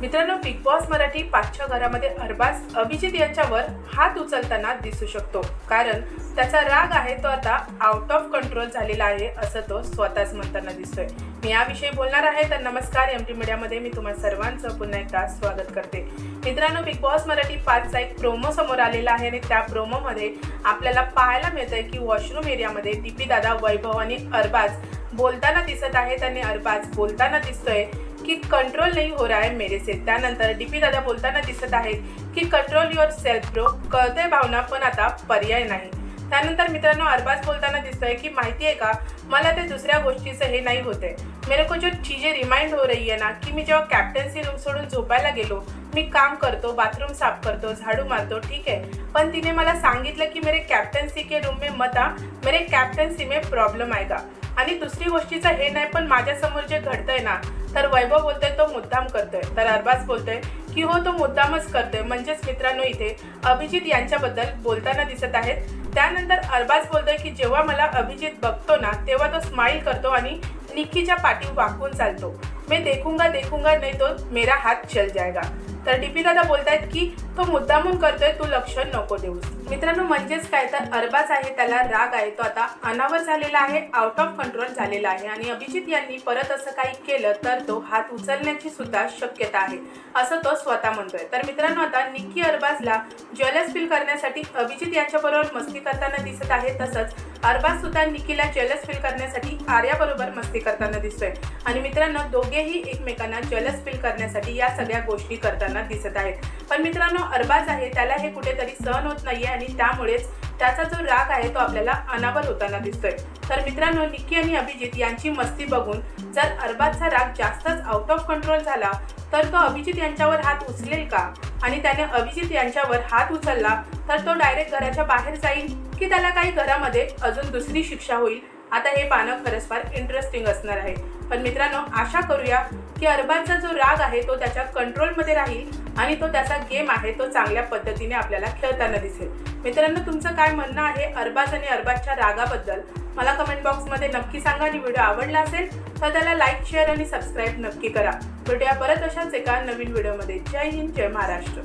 मित्रांनो, big boss Marathi 5च्या घरामध्ये अरबाज अभिजित यांच्यावर हात उचलताना दिसू शकतो, कारण त्याचा राग आहे तो आता आउट ऑफ कंट्रोल झालेला आहे असं तो स्वतःच म्हणताना दिसतोय। मी याविषयी बोलणार आहे। तर नमस्कार, एमटी मीडियामध्ये मी तुम्हा सर्वांचं पुन्हा एकदा स्वागत करते। मित्रांनो, बिग बॉस मराठी 5चा एक प्रोमो समोर आलेला आहे आणि त्या प्रोमोमध्ये आपल्याला पाहायला मिळतंय की वॉशरूम एरियामध्ये डीपी दादा, वैभव आणि अरबाज बोलताना दिसत आहेत आणि अरबाज बोलताना दिसतोय कि कंट्रोल नहीं हो रहा है मेरे से। त्यानंतर डीपी दादा बोलताना दिसत आहेत की कंट्रोल युअर सेल्फ ब्रो, कळते भावना पण आता पर्याय नाही। त्यानंतर मित्रांनो, अरबाज बोलताना दिसतोय की माहिती आहे का, मला ते दुसऱ्या गोष्टीचं हे नाही होते। मेरे को जो चीज़ें रिमाइंड हो रही है ना की मी जेव्हा कॅप्टन्सी रूम सोडून झोपायला गेलो, मी काम करतो, बाथरूम साफ करतो, झाडू मारतो, ठीक आहे, पण तिने मला सांगितलं की मेरे कॅप्टन्सी के रूम में मत आ, मेरे कॅप्टन्सी में प्रॉब्लम आएगा। आणि दुसरी गोष्टीचं हे नाही, पण माझ्यासमोर जे घडतंय ना, तर वैभव बोलतोय तो मुद्दाम करतोय, तर अरबाज बोलतोय की हो तो मुद्दामच करतोय। म्हणजेच मित्रांनो, इथे अभिजित यांच्याबद्दल बोलताना दिसत आहेत। त्यानंतर अरबाज बोलतोय की जेव्हा मला अभिजित बघतो ना, तेव्हा तो स्माइल करतो आणि निक्कीच्या पाठी वाकून चालतो। मैं देखूंगा नहीं तो मेरा हाथ चल जाएगा। तर डीपी दादा बोलतायत की तो मुद्दामून करतोय, तू लक्ष नको देऊस। मित्रांनो, म्हणजेच काय, तर अरबाज आहे त्याला राग आहे तो आता अनावर झालेला आहे, आउट ऑफ कंट्रोल झालेला आहे आणि अभिजित यांनी परत असं काही केलं तर तो हात उचलण्याची सुद्धा शक्यता आहे असं तो स्वतः म्हणतोय। तर मित्रांनो, आता निक्की अरबाजला जेलस फील करण्यासाठी अभिजित यांच्याबरोबर मस्ती करताना दिसत आहे, तसंच अरबाज सुद्धा निक्कीला जेलस फील करण्यासाठी आर्याबरोबर मस्ती करताना दिसतोय आणि मित्रांनो, दोघेही एकमेकांना जेलस फील करण्यासाठी या सगळ्या गोष्टी करताना दिसत आहेत। पण मित्रांनो, अरबाज आहे त्याला हे कुठेतरी सहन होत नाहीये आणि त्यामुळेच त्याचा जो राग आहे तो आपल्याला अनावर होताना दिसतोय। तर मित्रांनो, निक्की आणि अभिजित यांची मस्ती बघून जर अरबाजचा राग जास्तच आउट ऑफ कंट्रोल झाला तर तो अभिजित यांच्यावर हात उचलेल का, आणि त्याने अभिजित यांच्यावर हात उचलला तर तो डायरेक्ट घराच्या बाहेर जाईल की त्याला काही घरामध्ये अजून दुसरी शिक्षा होईल। आता हे पाहणं खरंच फार इंटरेस्टिंग असणार आहे। पण मित्रांनो, आशा करूया की अरबाजचा जो राग आहे तो त्याच्या कंट्रोलमध्ये राहील आणि तो त्याचा गेम आहे तो चांगल्या पद्धतीने आपल्याला खेळताना दिसेल। मित्रांनो, तुमचं काय म्हणणं आहे अरबाज आणि अरबाजच्या रागाबद्दल मला कमेंट बॉक्समध्ये नक्की सांगा आणि व्हिडिओ आवडला असेल तर त्याला लाईक, शेअर आणि सबस्क्राईब नक्की करा। भेटूया परत अशाच एका नवीन व्हिडिओमध्ये। जय हिंद, जय महाराष्ट्र।